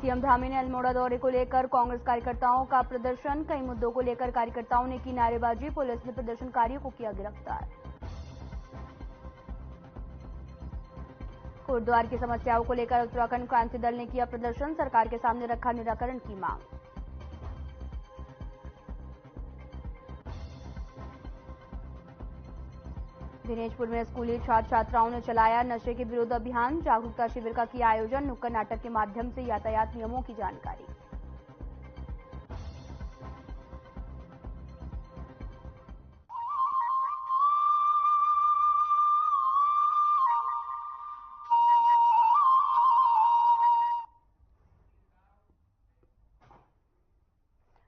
CM Dhami ने अल्मोड़ा दौरे को लेकर कांग्रेस कार्यकर्ताओं का प्रदर्शन। कई मुद्दों को लेकर कार्यकर्ताओं ने की नारेबाजी। पुलिस ने प्रदर्शनकारियों को किया गिरफ्तार। कोटद्वार की समस्याओं को लेकर उत्तराखंड क्रांति दल ने किया प्रदर्शन। सरकार के सामने रखा निराकरण की मांग। दिनेशपुर में स्कूली छात्र छात्राओं ने चलाया नशे के विरोध अभियान। जागरूकता शिविर का किया आयोजन। नुक्कड़ नाटक के माध्यम से यातायात नियमों की जानकारी।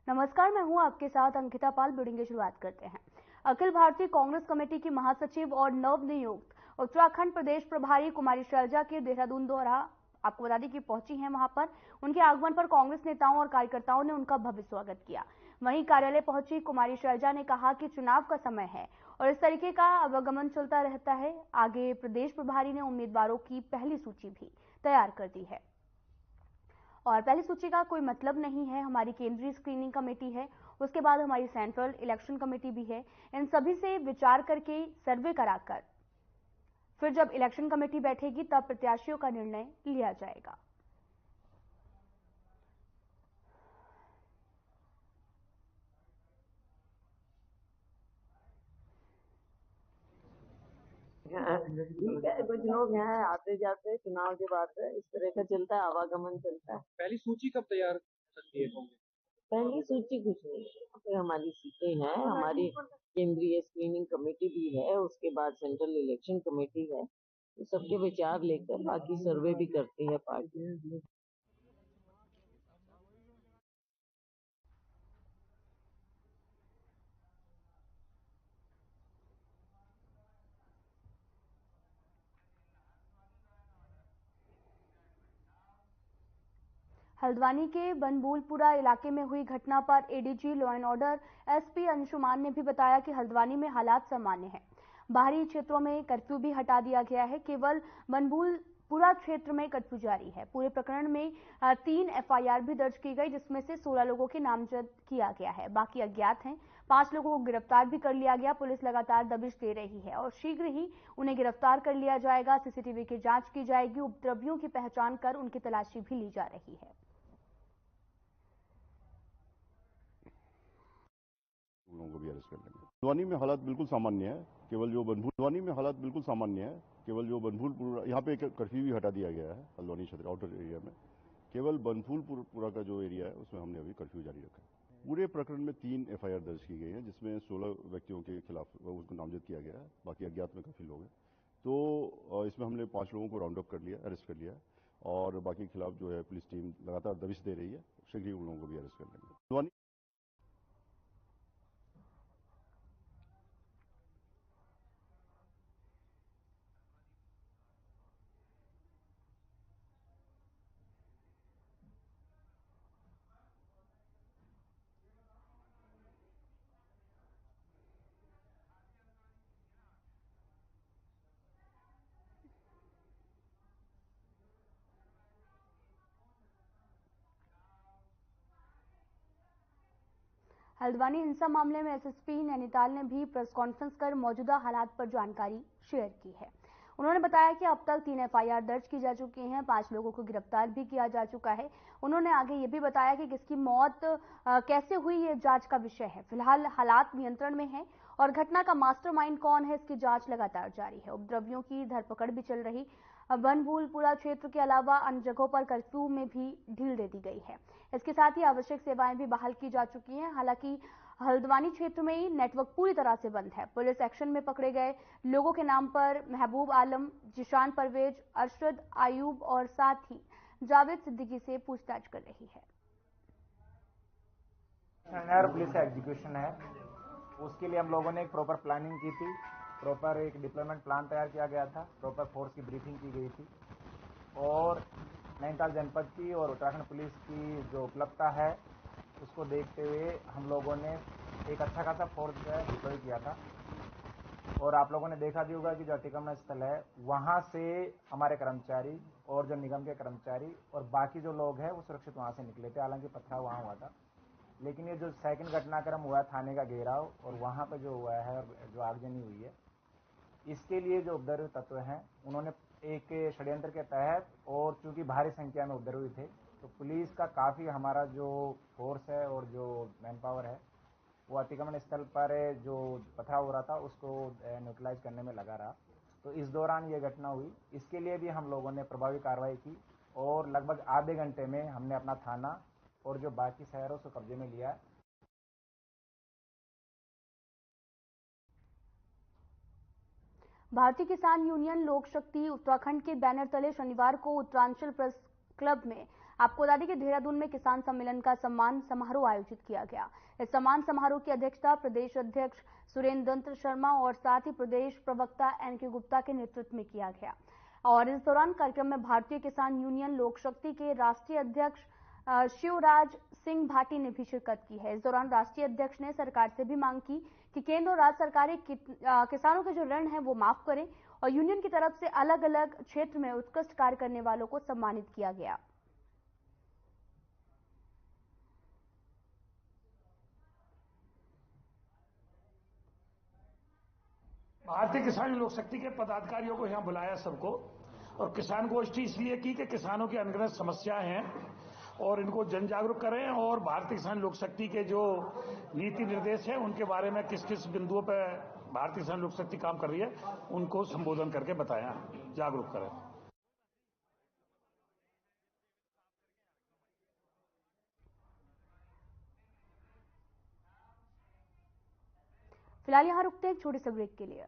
नमस्कार, मैं हूं आपके साथ अंकिता पाल। बुलेटिन की शुरुआत करते हैं। अखिल भारतीय कांग्रेस कमेटी की महासचिव और नवनियुक्त उत्तराखंड प्रदेश प्रभारी कुमारी शैलजा के देहरादून दौरा आपको बता दें कि पहुंची हैं। वहां पर उनके आगमन पर कांग्रेस नेताओं और कार्यकर्ताओं ने उनका भव्य स्वागत किया। वहीं कार्यालय पहुंची कुमारी शैलजा ने कहा कि चुनाव का समय है और इस तरीके का आवागमन चलता रहता है। आगे प्रदेश प्रभारी ने उम्मीदवारों की पहली सूची भी तैयार कर दी है और पहली सूची का कोई मतलब नहीं है। हमारी केंद्रीय स्क्रीनिंग कमेटी है, उसके बाद हमारी सेंट्रल इलेक्शन कमेटी भी है। इन सभी से विचार करके सर्वे कराकर फिर जब इलेक्शन कमेटी बैठेगी तब प्रत्याशियों का निर्णय लिया जाएगा। ठीक है, कुछ लोग हैं आते जाते चुनाव के बाद इस तरह का चलता है, आवागमन चलता है। पहली सूची कब तैयार करती है कांग्रेस? पहली सूची कुछ नहीं, फिर हमारी सीटें हैं, हमारी केंद्रीय स्क्रीनिंग कमेटी भी है, उसके बाद सेंट्रल इलेक्शन कमेटी है, तो सबके विचार लेकर बाकी सर्वे भी करती है पार्टी। हल्द्वानी के बनबूलपुरा इलाके में हुई घटना पर ADG law and order SP Anshuman ने भी बताया कि हल्द्वानी में हालात सामान्य हैं। बाहरी क्षेत्रों में कर्फ्यू भी हटा दिया गया है। केवल बनबूलपुरा क्षेत्र में कर्फ्यू जारी है। पूरे प्रकरण में 3 एफआईआर भी दर्ज की गई, जिसमें से 16 लोगों के नामजद किया गया है। बाकी अज्ञात हैं। 5 लोगों को गिरफ्तार भी कर लिया गया। पुलिस लगातार दबिश दे रही है और शीघ्र ही उन्हें गिरफ्तार कर लिया जाएगा। सीसीटीवी की जांच की जाएगी। उपद्रवियों की पहचान कर उनकी तलाशी भी ली जा रही है। लोगों को भी अरेस्ट कर लेंगे। हल्द्वानी में हालात बिल्कुल सामान्य है। केवल जो हल्द्वानी में हालात बिल्कुल सामान्य है। केवल जो बनभूलपुरा यहाँ पे कर्फ्यू भी हटा दिया गया है हल्द्वानी क्षेत्र आउटर एरिया में। केवल बनभूलपुरा का जो एरिया है उसमें हमने अभी कर्फ्यू जारी रखा है। पूरे प्रकरण में 3 एफआईआर दर्ज की गई है, जिसमें 16 व्यक्तियों के खिलाफ उसको नामजद किया गया है। बाकी अज्ञात में काफी लोग हैं। तो इसमें हमने 5 लोगों को राउंड अप कर लिया, अरेस्ट कर लिया और बाकी के खिलाफ जो है पुलिस टीम लगातार दबिश दे रही है। शीघ्र ही उन लोगों को भी अरेस्ट कर लेंगे। हल्द्वानी हिंसा मामले में एसएसपी नैनीताल ने भी प्रेस कॉन्फ्रेंस कर मौजूदा हालात पर जानकारी शेयर की है। उन्होंने बताया कि अब तक 3 एफआईआर दर्ज की जा चुकी हैं। 5 लोगों को गिरफ्तार भी किया जा चुका है। उन्होंने आगे ये भी बताया कि किसकी मौत कैसे हुई, ये जांच का विषय है। फिलहाल हालात नियंत्रण में है और घटना का मास्टरमाइंड कौन है, इसकी जांच लगातार जारी है। उपद्रवियों की धरपकड़ भी चल रही। बनभूलपुरा क्षेत्र के अलावा अन्य जगहों पर कर्फ्यू में भी ढील दे दी गई है। इसके साथ ही आवश्यक सेवाएं भी बहाल की जा चुकी हैं। हालांकि हल्द्वानी क्षेत्र में नेटवर्क पूरी तरह से बंद है। पुलिस एक्शन में पकड़े गए लोगों के नाम पर महबूब आलम, जिशान परवेज, अरशद आयूब और साथ ही जावेद सिद्दीकी से पूछताछ कर रही है। पुलिस का एग्जीक्यूशन है, उसके लिए हम लोगों ने एक प्रॉपर प्लानिंग की थी। प्रॉपर एक डिप्लॉयमेंट प्लान तैयार किया गया था। प्रॉपर फोर्स की ब्रीफिंग की गई थी और नैनीताल जनपद की और उत्तराखंड पुलिस की जो उपलब्धता है उसको देखते हुए हम लोगों ने एक अच्छा खासा फोर्स जो है डिप्लॉय किया था और आप लोगों ने देखा भी होगा कि जो अतिक्रमण स्थल है वहां से हमारे कर्मचारी और जो निगम के कर्मचारी और बाकी जो लोग हैं वो सुरक्षित वहां से निकले थे, हालांकि पथराव वहां हुआ था। लेकिन ये जो सेकंड घटनाक्रम हुआ है थाने का घेराव और वहां पर जो हुआ है जो आगजनी हुई है, इसके लिए जो उपद्रवी तत्व हैं उन्होंने एक षड्यंत्र के तहत, और चूंकि भारी संख्या में उपद्रवी थे तो पुलिस का काफ़ी हमारा जो फोर्स है और जो मैन पावर है वो अतिक्रमण स्थल पर जो पथराव हो रहा था उसको न्यूट्रलाइज करने में लगा रहा। तो इस दौरान ये घटना हुई, इसके लिए भी हम लोगों ने प्रभावी कार्रवाई की और लगभग आधे घंटे में हमने अपना थाना और जो बाकी शहरों से कब्जे में लिया। भारतीय किसान यूनियन लोक शक्ति उत्तराखंड के बैनर तले शनिवार को उत्तरांचल प्रेस क्लब में आपको बता दें कि देहरादून में किसान सम्मेलन का सम्मान समारोह आयोजित किया गया। इस सम्मान समारोह की अध्यक्षता प्रदेश अध्यक्ष सुरेंद्र दत्त शर्मा और साथ ही प्रदेश प्रवक्ता एनके गुप्ता के नेतृत्व में किया गया। और इस दौरान कार्यक्रम में भारतीय किसान यूनियन लोक शक्ति के राष्ट्रीय अध्यक्ष शिवराज सिंह भाटी ने भी शिरकत की है। इस दौरान राष्ट्रीय अध्यक्ष ने सरकार से भी मांग की कि केंद्र और राज्य सरकारें किसानों के जो ऋण है वो माफ करें और यूनियन की तरफ से अलग अलग क्षेत्र में उत्कृष्ट कार्य करने वालों को सम्मानित किया गया। भारतीय किसान लोक शक्ति के पदाधिकारियों को यहां बुलाया सबको, और किसान गोष्ठी इसलिए की कि किसानों की अनगिनत समस्याएं हैं और इनको जन जागरूक करें और भारतीय किसान लोक शक्ति के जो नीति निर्देश है उनके बारे में किस किस बिंदुओं पर भारतीय किसान लोक शक्ति काम कर रही है उनको संबोधन करके बताया, जागरूक करें। फिलहाल यहां रुकते हैं एक छोटे से ब्रेक के लिए।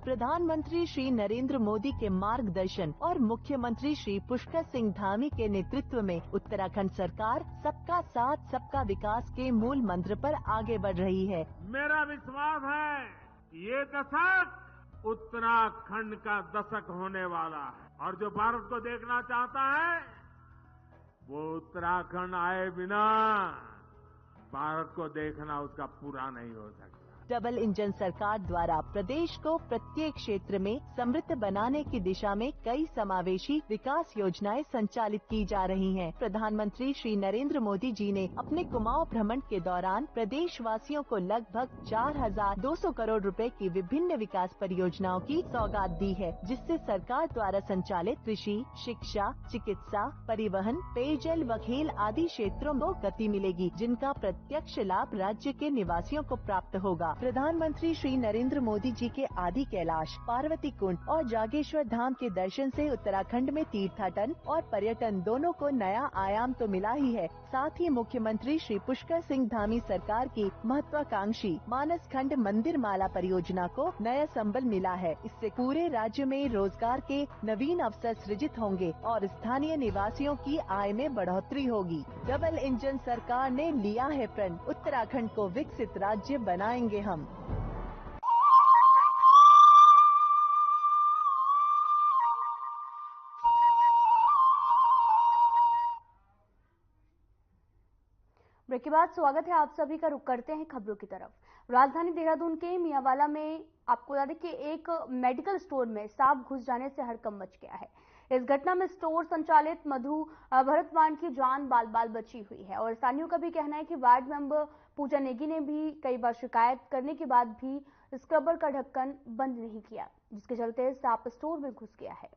प्रधानमंत्री श्री नरेंद्र मोदी के मार्गदर्शन और मुख्यमंत्री श्री पुष्कर सिंह धामी के नेतृत्व में उत्तराखंड सरकार सबका साथ सबका विकास के मूल मंत्र पर आगे बढ़ रही है। मेरा विश्वास है कि ये दशक उत्तराखंड का दशक होने वाला है और जो भारत को देखना चाहता है वो उत्तराखंड आए बिना भारत को देखना उसका पूरा नहीं हो सकता। डबल इंजन सरकार द्वारा प्रदेश को प्रत्येक क्षेत्र में समृद्ध बनाने की दिशा में कई समावेशी विकास योजनाएं संचालित की जा रही हैं। प्रधानमंत्री श्री नरेंद्र मोदी जी ने अपने कुमाऊं भ्रमण के दौरान प्रदेश वासियों को लगभग 4,200 करोड़ रुपए की विभिन्न विकास परियोजनाओं की सौगात दी है, जिससे सरकार द्वारा संचालित कृषि, शिक्षा, चिकित्सा, परिवहन, पेयजल व खेल आदि क्षेत्रों को गति मिलेगी, जिनका प्रत्यक्ष लाभ राज्य के निवासियों को प्राप्त होगा। प्रधानमंत्री श्री नरेंद्र मोदी जी के आदि कैलाश, पार्वती कुंड और जागेश्वर धाम के दर्शन से उत्तराखंड में तीर्थाटन और पर्यटन दोनों को नया आयाम तो मिला ही है, साथ ही मुख्यमंत्री श्री पुष्कर सिंह धामी सरकार की महत्वाकांक्षी मानस खंड मंदिर माला परियोजना को नया संबल मिला है। इससे पूरे राज्य में रोजगार के नवीन अवसर सृजित होंगे और स्थानीय निवासियों की आय में बढ़ोतरी होगी। डबल इंजन सरकार ने लिया है प्रण, उत्तराखंड को विकसित राज्य बनाएंगे हम। ब्रेक के बाद स्वागत है आप सभी का। रुक करते हैं खबरों की तरफ। राजधानी देहरादून के मियांवाला में आपको बता दें कि एक मेडिकल स्टोर में सांप घुस जाने से हड़कंप मच गया है। इस घटना में स्टोर संचालित मधु भरतवान की जान बाल बाल बची हुई है और स्थानीयों का भी कहना है कि वार्ड मेंबर पूजा नेगी ने भी कई बार शिकायत करने के बाद भी स्क्रबर का ढक्कन बंद नहीं किया, जिसके चलते सांप स्टोर में घुस गया है।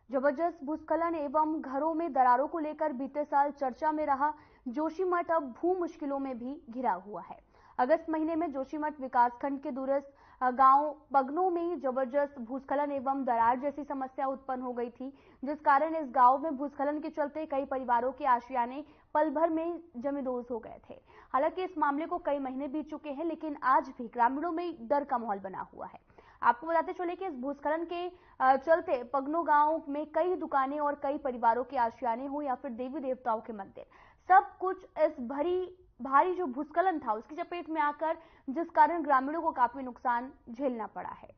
जबरदस्त भूस्खलन एवं घरों में दरारों को लेकर बीते साल चर्चा में रहा जोशीमठ अब भू मुश्किलों में भी घिरा हुआ है। अगस्त महीने में जोशीमठ विकासखंड के दूरस्थ गांव पगनों में जबरदस्त भूस्खलन एवं दरार जैसी समस्या उत्पन्न हो गई थी, जिस कारण इस गांव में भूस्खलन के चलते कई परिवारों के आशियाने पल भर में जमींदोज हो गए थे। हालांकि इस मामले को कई महीने बीत चुके हैं, लेकिन आज भी ग्रामीणों में डर का माहौल बना हुआ है। आपको बताते चले कि इस भूस्खलन के चलते पगनो गांव में कई दुकानें और कई परिवारों के आशियाने हो या फिर देवी देवताओं के मंदिर, सब कुछ इस भारी जो भूस्खलन था उसकी चपेट में आकर, जिस कारण ग्रामीणों को काफी नुकसान झेलना पड़ा है।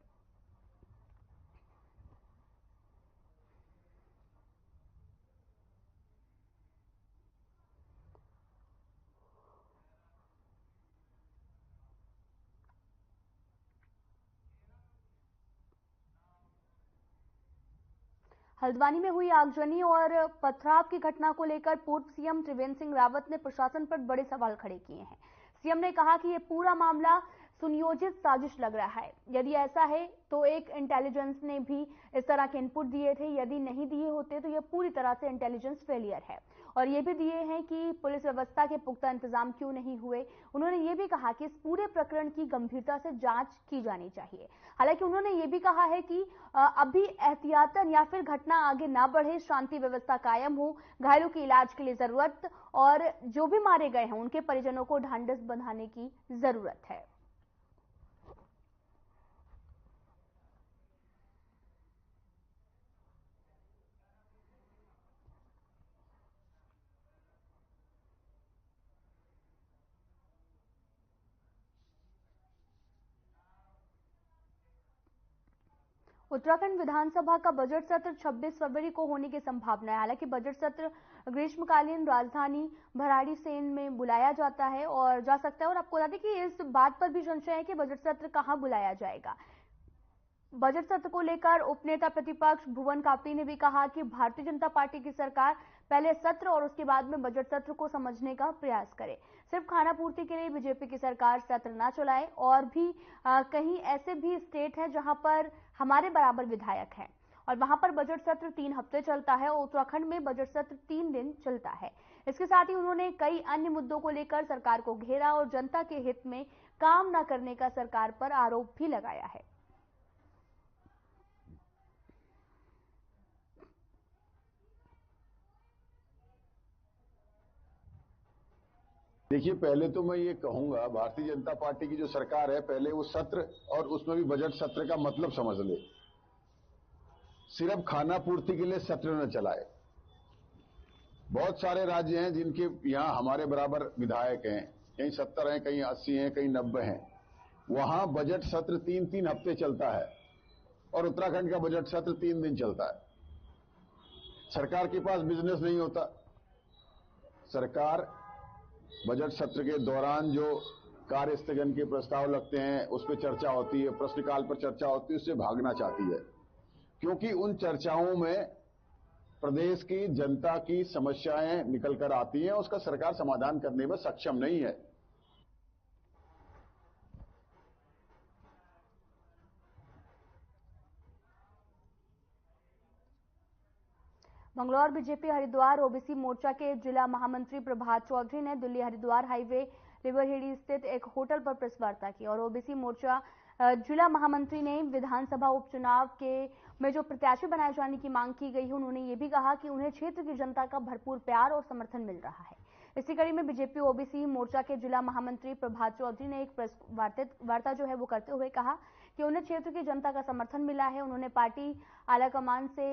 हल्द्वानी में हुई आगजनी और पथराव की घटना को लेकर पूर्व सीएम त्रिवेंद्र सिंह रावत ने प्रशासन पर बड़े सवाल खड़े किए हैं। सीएम ने कहा कि यह पूरा मामला सुनियोजित साजिश लग रहा है। यदि ऐसा है तो एक इंटेलिजेंस ने भी इस तरह के इनपुट दिए थे, यदि नहीं दिए होते तो यह पूरी तरह से इंटेलिजेंस फेलियर है। और ये भी दिए हैं कि पुलिस व्यवस्था के पुख्ता इंतजाम क्यों नहीं हुए। उन्होंने ये भी कहा कि इस पूरे प्रकरण की गंभीरता से जांच की जानी चाहिए। हालांकि उन्होंने ये भी कहा है कि अभी एहतियातन या फिर घटना आगे ना बढ़े, शांति व्यवस्था कायम हो, घायलों के इलाज के लिए जरूरत और जो भी मारे गए हैं उनके परिजनों को ढांढस बंधाने की जरूरत है। उत्तराखंड विधानसभा का बजट सत्र 26 फरवरी को होने की संभावना है। हालांकि बजट सत्र ग्रीष्मकालीन राजधानी भराड़ीसेन में बुलाया जाता है और जा सकता है। और आपको बता दें कि इस बात पर भी संशय है कि बजट सत्र कहां बुलाया जाएगा। बजट सत्र को लेकर उपनेता प्रतिपक्ष भुवन कापड़ी ने भी कहा कि भारतीय जनता पार्टी की सरकार पहले सत्र और उसके बाद में बजट सत्र को समझने का प्रयास करे। सिर्फ खाना पूर्ति के लिए बीजेपी की सरकार सत्र ना चलाए। और भी कहीं ऐसे भी स्टेट है जहां पर हमारे बराबर विधायक हैं और वहां पर बजट सत्र 3 हफ्ते चलता है और उत्तराखंड में बजट सत्र 3 दिन चलता है। इसके साथ ही उन्होंने कई अन्य मुद्दों को लेकर सरकार को घेरा और जनता के हित में काम न करने का सरकार पर आरोप भी लगाया है। देखिए, पहले तो मैं ये कहूंगा, भारतीय जनता पार्टी की जो सरकार है, पहले वो सत्र और उसमें भी बजट सत्र का मतलब समझ ले। सिर्फ खाना पूर्ति के लिए सत्र न चलाए। बहुत सारे राज्य हैं जिनके यहां हमारे बराबर विधायक हैं, कहीं 70 हैं, कहीं 80 हैं, कहीं 90 हैं। वहां बजट सत्र 3-3 हफ्ते चलता है और उत्तराखंड का बजट सत्र 3 दिन चलता है। सरकार के पास बिजनेस नहीं होता। सरकार बजट सत्र के दौरान जो कार्य स्थगन के प्रस्ताव लगते हैं, उस पर चर्चा होती है, प्रश्नकाल पर चर्चा होती है, उससे भागना चाहती है, क्योंकि उन चर्चाओं में प्रदेश की जनता की समस्याएं निकल कर आती हैं, उसका सरकार समाधान करने में सक्षम नहीं है। मंगलौर बीजेपी हरिद्वार ओबीसी मोर्चा के जिला महामंत्री प्रभात चौधरी ने दिल्ली हरिद्वार हाईवे लिवरहेड़ी स्थित एक होटल पर प्रेस वार्ता की और ओबीसी मोर्चा जिला महामंत्री ने विधानसभा उपचुनाव में जो प्रत्याशी बनाए जाने की मांग की गई है, उन्होंने ये भी कहा कि उन्हें क्षेत्र की जनता का भरपूर प्यार और समर्थन मिल रहा है। इसी कड़ी में बीजेपी ओबीसी मोर्चा के जिला महामंत्री प्रभात चौधरी ने एक प्रेस वार्ता जो है वो करते हुए कहा कि उन्हें क्षेत्र की जनता का समर्थन मिला है। उन्होंने पार्टी आलाकमान से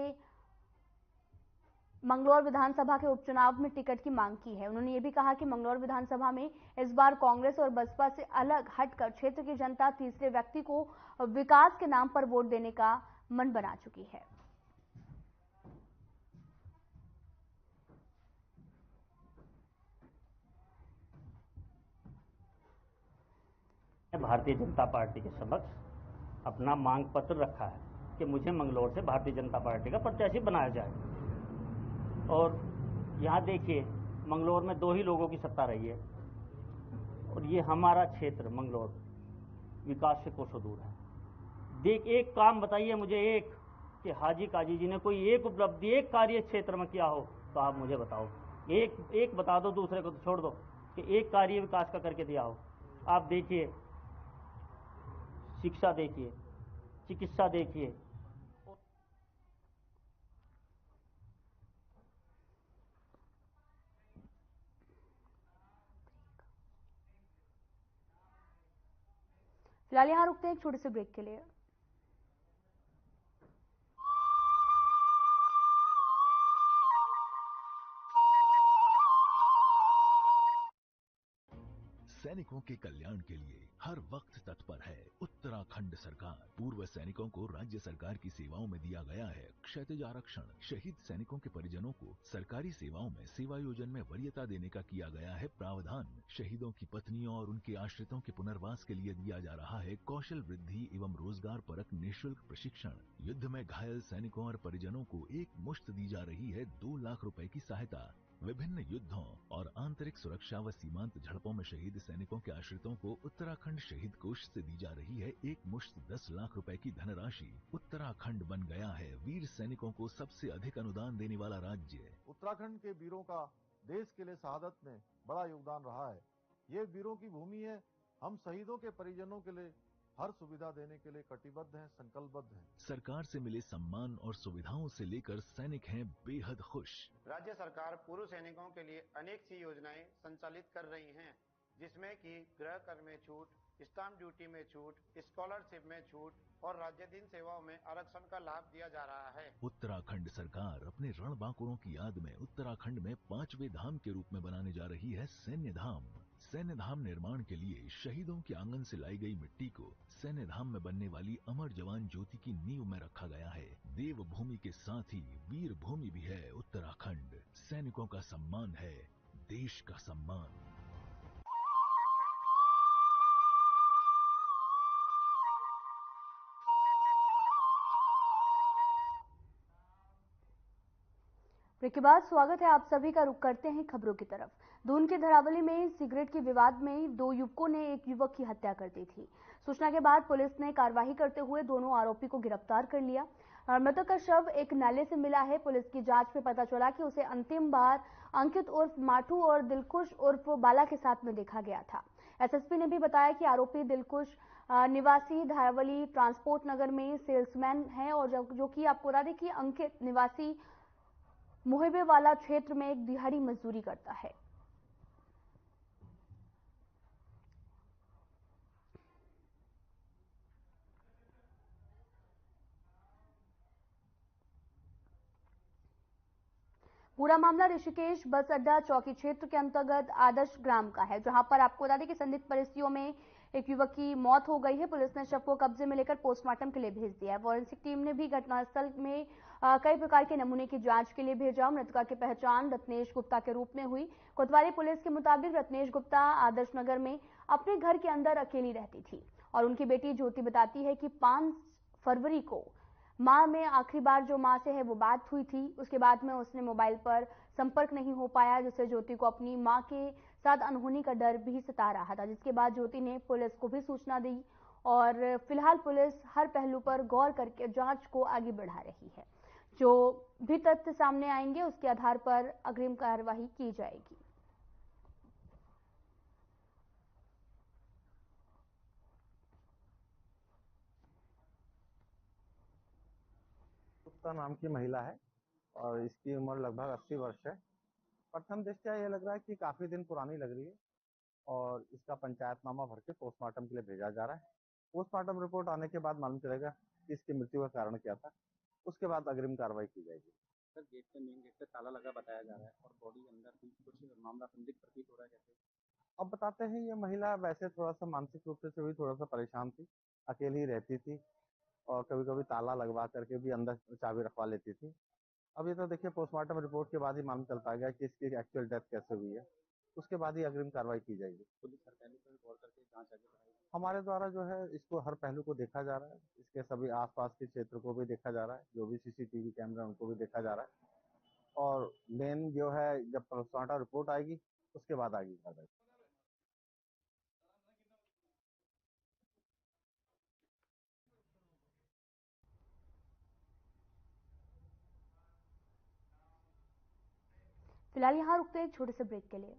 मंगलौर विधानसभा के उपचुनाव में टिकट की मांग की है। उन्होंने ये भी कहा कि मंगलौर विधानसभा में इस बार कांग्रेस और बसपा से अलग हटकर क्षेत्र की जनता तीसरे व्यक्ति को विकास के नाम पर वोट देने का मन बना चुकी है। भारतीय जनता पार्टी के समक्ष अपना मांग पत्र रखा है कि मुझे मंगलौर से भारतीय जनता पार्टी का प्रत्याशी बनाया जाए। और यहाँ देखिए, मंगलौर में 2 ही लोगों की सत्ता रही है और ये हमारा क्षेत्र मंगलौर विकास से कोसों दूर है। एक काम बताइए मुझे, एक कि हाजी काजी जी ने कोई एक उपलब्धि, एक कार्य क्षेत्र में किया हो तो आप मुझे बताओ। एक बता दो, दूसरे को तो छोड़ दो कि एक कार्य विकास का करके दिया हो। आप देखिए, शिक्षा देखिए, चिकित्सा देखिए, फिलहाल यहाँ रुकते हैं एक छोटे से ब्रेक के लिए। सैनिकों के कल्याण के लिए हर वक्त तत्पर है। उत्तराखंड सरकार पूर्व सैनिकों को राज्य सरकार की सेवाओं में दिया गया है क्षैतिज आरक्षण। शहीद सैनिकों के परिजनों को सरकारी सेवाओं में सेवायोजन में वरीयता देने का किया गया है प्रावधान। शहीदों की पत्नियों और उनके आश्रितों के पुनर्वास के लिए दिया जा रहा है कौशल वृद्धि एवं रोजगार परक निःशुल्क प्रशिक्षण। युद्ध में घायल सैनिकों और परिजनों को एक मुश्त दी जा रही है 2 लाख रुपए की सहायता। विभिन्न युद्धों और आंतरिक सुरक्षा व सीमांत झड़पों में शहीद सैनिकों के आश्रितों को उत्तराखंड शहीद कोष से दी जा रही है एक मुश्त 10 लाख रुपए की धनराशि। उत्तराखंड बन गया है वीर सैनिकों को सबसे अधिक अनुदान देने वाला राज्य। उत्तराखंड के वीरों का देश के लिए शहादत में बड़ा योगदान रहा है। ये वीरों की भूमि है। हम शहीदों के परिजनों के लिए हर सुविधा देने के लिए कटिबद्ध हैं, संकल्पबद्ध हैं। सरकार से मिले सम्मान और सुविधाओं से लेकर सैनिक हैं बेहद खुश। राज्य सरकार पूर्व सैनिकों के लिए अनेक सी योजनाएं संचालित कर रही हैं, जिसमें कि गृह कर में छूट, स्टाम्प ड्यूटी में छूट, स्कॉलरशिप में छूट और राज्य दिन सेवाओं में आरक्षण का लाभ दिया जा रहा है। उत्तराखंड सरकार अपने रणबांकुरों की याद में उत्तराखंड में 5वें धाम के रूप में बनाने जा रही है सैन्य धाम। सैन्य धाम निर्माण के लिए शहीदों के आंगन से लाई गई मिट्टी को सैन्य धाम में बनने वाली अमर जवान ज्योति की नींव में रखा गया है। देव भूमि के साथ ही वीर भूमि भी है उत्तराखंड। सैनिकों का सम्मान है देश का सम्मान। ब्रेक के बाद स्वागत है आप सभी का। रुख करते हैं खबरों की तरफ। दून के धरावली में सिगरेट के विवाद में 2 युवकों ने एक युवक की हत्या कर दी थी। सूचना के बाद पुलिस ने कार्रवाई करते हुए दोनों आरोपी को गिरफ्तार कर लिया और मृतक का शव एक नाले से मिला है। पुलिस की जांच में पता चला कि उसे अंतिम बार अंकित उर्फ माठू और दिलकुश उर्फ बाला के साथ में देखा गया था। एसएसपी ने भी बताया कि आरोपी दिलकुश निवासी धारावली ट्रांसपोर्ट नगर में सेल्समैन है और जो कि आपको बता दें कि अंकित निवासी मुहिबे वाला क्षेत्र में एक दिहाड़ी मजदूरी करता है। पूरा मामला ऋषिकेश बस अड्डा चौकी क्षेत्र के अंतर्गत आदर्श ग्राम का है, जहां पर आपको बता दें कि संदिग्ध परिस्थितियों में एक युवक की मौत हो गई है। पुलिस ने शव को कब्जे में लेकर पोस्टमार्टम के लिए भेज दिया है। फॉरेंसिक टीम ने भी घटनास्थल में कई प्रकार के नमूने की जांच के लिए भेजा। मृतका की पहचान रत्नेश गुप्ता के रूप में हुई। कोतवाली पुलिस के मुताबिक रत्नेश गुप्ता आदर्श नगर में अपने घर के अंदर अकेली रहती थी और उनकी बेटी ज्योति बताती है कि 5 फरवरी को मां में आखिरी बार जो मां से है वो बात हुई थी। उसके बाद में उसने मोबाइल पर संपर्क नहीं हो पाया, जिससे ज्योति को अपनी मां के साथ अनहोनी का डर भी सता रहा था, जिसके बाद ज्योति ने पुलिस को भी सूचना दी और फिलहाल पुलिस हर पहलू पर गौर करके जांच को आगे बढ़ा रही है। जो भी तथ्य सामने आएंगे उसके आधार पर अग्रिम कार्यवाही की जाएगी। गुप्ता नाम की महिला है और इसकी उम्र लगभग 80 वर्ष है। प्रथम दृष्टया ये लग रहा है कि काफी दिन पुरानी लग रही है और इसका पंचायतनामा भर के पोस्टमार्टम के लिए भेजा जा रहा है। पोस्टमार्टम रिपोर्ट आने के बाद मालूम चलेगा कि इसकी मृत्यु का कारण क्या था, उसके बाद अग्रिम कार्रवाई की जाएगी। सर गेट पे मेन गेट पे ताला लगा बताया जा रहा है और बॉडी अंदर भी कुछ मामला संदिग्ध प्रतीत हो रहा है। कैसे अब बताते हैं, ये महिला वैसे थोड़ा सा मानसिक रूप से भी थोड़ा सा परेशान थी, अकेली ही रहती थी और कभी कभी ताला लगवा करके भी अंदर चाबी रखवा लेती थी। अब ये तो देखिए पोस्टमार्टम रिपोर्ट के बाद ही मालूम चल पाएगा कि इसकी एक्चुअल डेथ कैसे हुई है, उसके बाद ही अग्रिम कार्रवाई की जाएगी। पुलिस हर पहलू पर गौर करके जांच आगे बढ़ाएगी। हमारे द्वारा जो है इसको हर पहलू को देखा जा रहा है, इसके सभी आसपास के क्षेत्र को भी देखा जा रहा है, जो भी सीसीटीवी कैमरा उनको भी देखा जा रहा है और मेन जो है जब पोस्टमार्टम रिपोर्ट आएगी उसके बाद आगे कार्रवाई। फिलहाल यहां रुकते हैं एक छोटे से ब्रेक के लिए।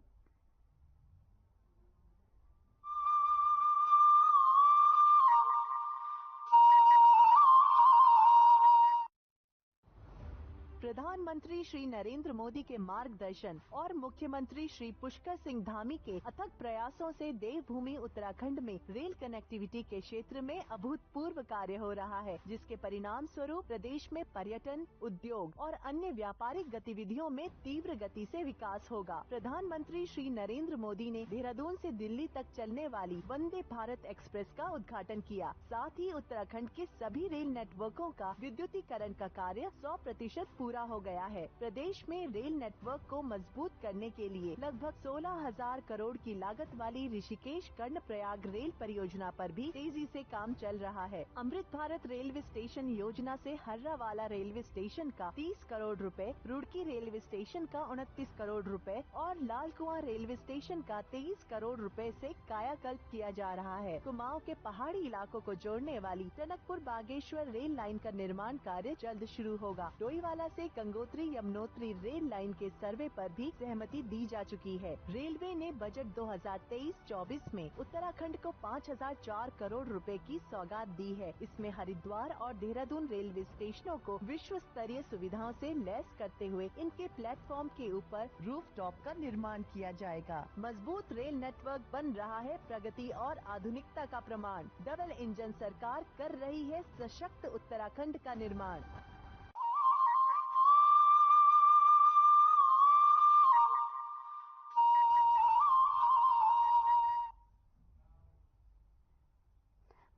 प्रधानमंत्री श्री नरेंद्र मोदी के मार्गदर्शन और मुख्यमंत्री श्री पुष्कर सिंह धामी के अथक प्रयासों से देवभूमि उत्तराखंड में रेल कनेक्टिविटी के क्षेत्र में अभूतपूर्व कार्य हो रहा है, जिसके परिणाम स्वरूप प्रदेश में पर्यटन, उद्योग और अन्य व्यापारिक गतिविधियों में तीव्र गति से विकास होगा। प्रधानमंत्री श्री नरेंद्र मोदी ने देहरादून से दिल्ली तक चलने वाली वंदे भारत एक्सप्रेस का उद्घाटन किया। साथ ही उत्तराखंड के सभी रेल नेटवर्कों का विद्युतीकरण का कार्य 100% पूरा हो गया है। प्रदेश में रेल नेटवर्क को मजबूत करने के लिए लगभग 16,000 करोड़ की लागत वाली ऋषिकेश कर्णप्रयाग रेल परियोजना पर भी तेजी से काम चल रहा है। अमृत भारत रेलवे स्टेशन योजना से हर्रावाला रेलवे स्टेशन का 30 करोड़ रुपए, रुड़की रेलवे स्टेशन का 29 करोड़ रुपए और लाल कुआं रेलवे स्टेशन का 23 करोड़ रुपए से कायाकल्प किया जा रहा है। कुमाऊं के पहाड़ी इलाकों को जोड़ने वाली टनकपुर बागेश्वर रेल लाइन का निर्माण कार्य जल्द शुरू होगा। डोईवाला से गंगोत्री यमुनोत्री रेल लाइन के सर्वे पर भी सहमति दी जा चुकी है। रेलवे ने बजट 2023-24 में उत्तराखंड को 5,004 करोड़ रुपए की सौगात दी है। इसमें हरिद्वार और देहरादून रेलवे स्टेशनों को विश्व स्तरीय सुविधाओं से लैस करते हुए इनके प्लेटफॉर्म के ऊपर रूफटॉप का निर्माण किया जाएगा। मजबूत रेल नेटवर्क बन रहा है प्रगति और आधुनिकता का प्रमाण। डबल इंजन सरकार कर रही है सशक्त उत्तराखंड का निर्माण।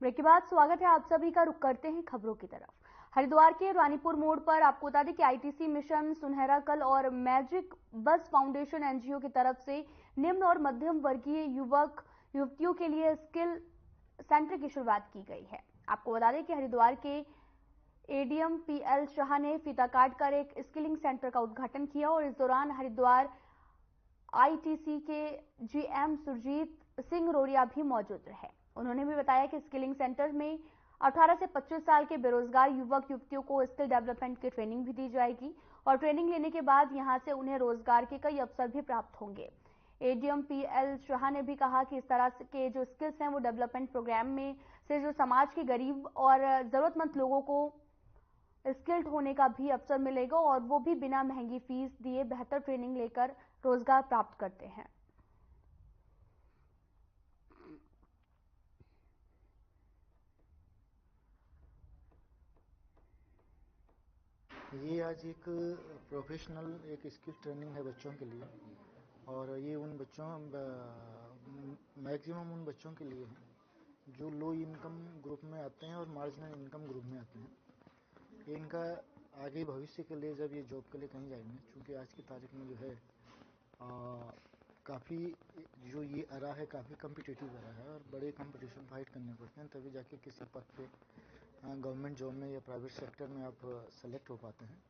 ब्रेक के बाद स्वागत है आप सभी का। रुक करते हैं खबरों की तरफ। हरिद्वार के रानीपुर मोड़ पर आपको बता दें कि आईटीसी मिशन, सुनहरा कल और मैजिक बस फाउंडेशन एनजीओ की तरफ से निम्न और मध्यम वर्गीय युवक युवतियों के लिए स्किल सेंटर की शुरुआत की गई है। आपको बता दें कि हरिद्वार के एडीएम पीएल शाह ने फीता काटकर एक स्किलिंग सेंटर का उद्घाटन किया और इस दौरान हरिद्वार आईटीसी के जीएम सुरजीत सिंह रोरिया भी मौजूद रहे। उन्होंने भी बताया कि स्किलिंग सेंटर में 18 से 25 साल के बेरोजगार युवक युवतियों को स्किल डेवलपमेंट की ट्रेनिंग भी दी जाएगी और ट्रेनिंग लेने के बाद यहां से उन्हें रोजगार के कई अवसर भी प्राप्त होंगे। एडीएम पीएल शाह ने भी कहा कि इस तरह के जो स्किल्स हैं वो डेवलपमेंट प्रोग्राम में से जो समाज के गरीब और जरूरतमंद लोगों को स्किल्ड होने का भी अवसर मिलेगा और वो भी बिना महंगी फीस दिए बेहतर ट्रेनिंग लेकर रोजगार प्राप्त करते हैं। ये आज एक प्रोफेशनल एक स्किल ट्रेनिंग है बच्चों के लिए और ये उन बच्चों मैक्सिमम उन बच्चों के लिए है जो लो इनकम ग्रुप में आते हैं और मार्जिनल इनकम ग्रुप में आते हैं। इनका आगे भविष्य के लिए जब ये जॉब के लिए कहीं जाएंगे, क्योंकि आज की तारीख में जो है काफ़ी जो ये एरा है काफ़ी कम्पिटिटिव एरा है और बड़े कंपटीशन फाइट करने पड़ते हैं, तभी जाके किसी पद पे गवर्नमेंट जॉब में या प्राइवेट सेक्टर में आप सेलेक्ट हो पाते हैं।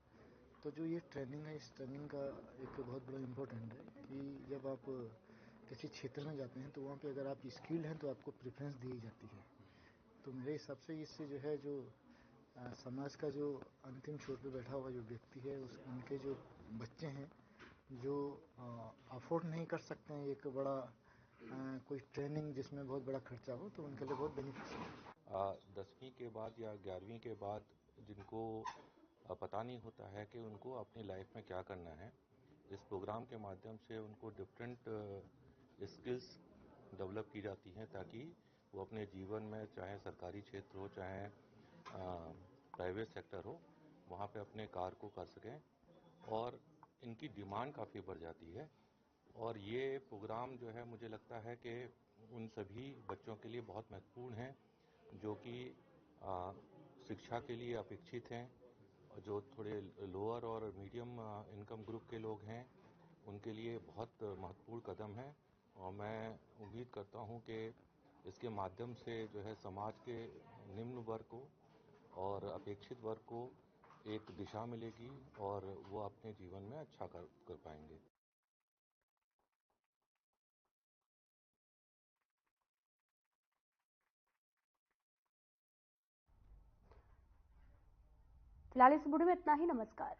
तो जो ये ट्रेनिंग है, इस ट्रेनिंग का एक बहुत बड़ा इम्पोर्टेंट है कि जब आप किसी क्षेत्र में जाते हैं तो वहाँ पे अगर आप स्किल्ड हैं तो आपको प्रेफरेंस दी जाती है। तो मेरे हिसाब से इससे जो है जो समाज का जो अंतिम छोर पे बैठा हुआ जो व्यक्ति है उनके जो बच्चे हैं जो अफोर्ड नहीं कर सकते हैं एक बड़ा कोई ट्रेनिंग जिसमें बहुत बड़ा खर्चा हो, तो उनके लिए बहुत बेनिफिशियल है। 10वीं के बाद या 11वीं के बाद जिनको पता नहीं होता है कि उनको अपनी लाइफ में क्या करना है, इस प्रोग्राम के माध्यम से उनको डिफरेंट स्किल्स डेवलप की जाती हैं ताकि वो अपने जीवन में चाहे सरकारी क्षेत्र हो चाहे प्राइवेट सेक्टर हो वहाँ पे अपने कार्य को कर सकें और इनकी डिमांड काफ़ी बढ़ जाती है। और ये प्रोग्राम जो है मुझे लगता है कि उन सभी बच्चों के लिए बहुत महत्वपूर्ण है जो कि शिक्षा के लिए अपेक्षित हैं और जो थोड़े लोअर और मीडियम इनकम ग्रुप के लोग हैं उनके लिए बहुत महत्वपूर्ण कदम है। और मैं उम्मीद करता हूं कि इसके माध्यम से जो है समाज के निम्न वर्ग को और अपेक्षित वर्ग को एक दिशा मिलेगी और वो अपने जीवन में अच्छा कर पाएंगे। फिलहाल इस वीडियो में इतना ही। नमस्कार।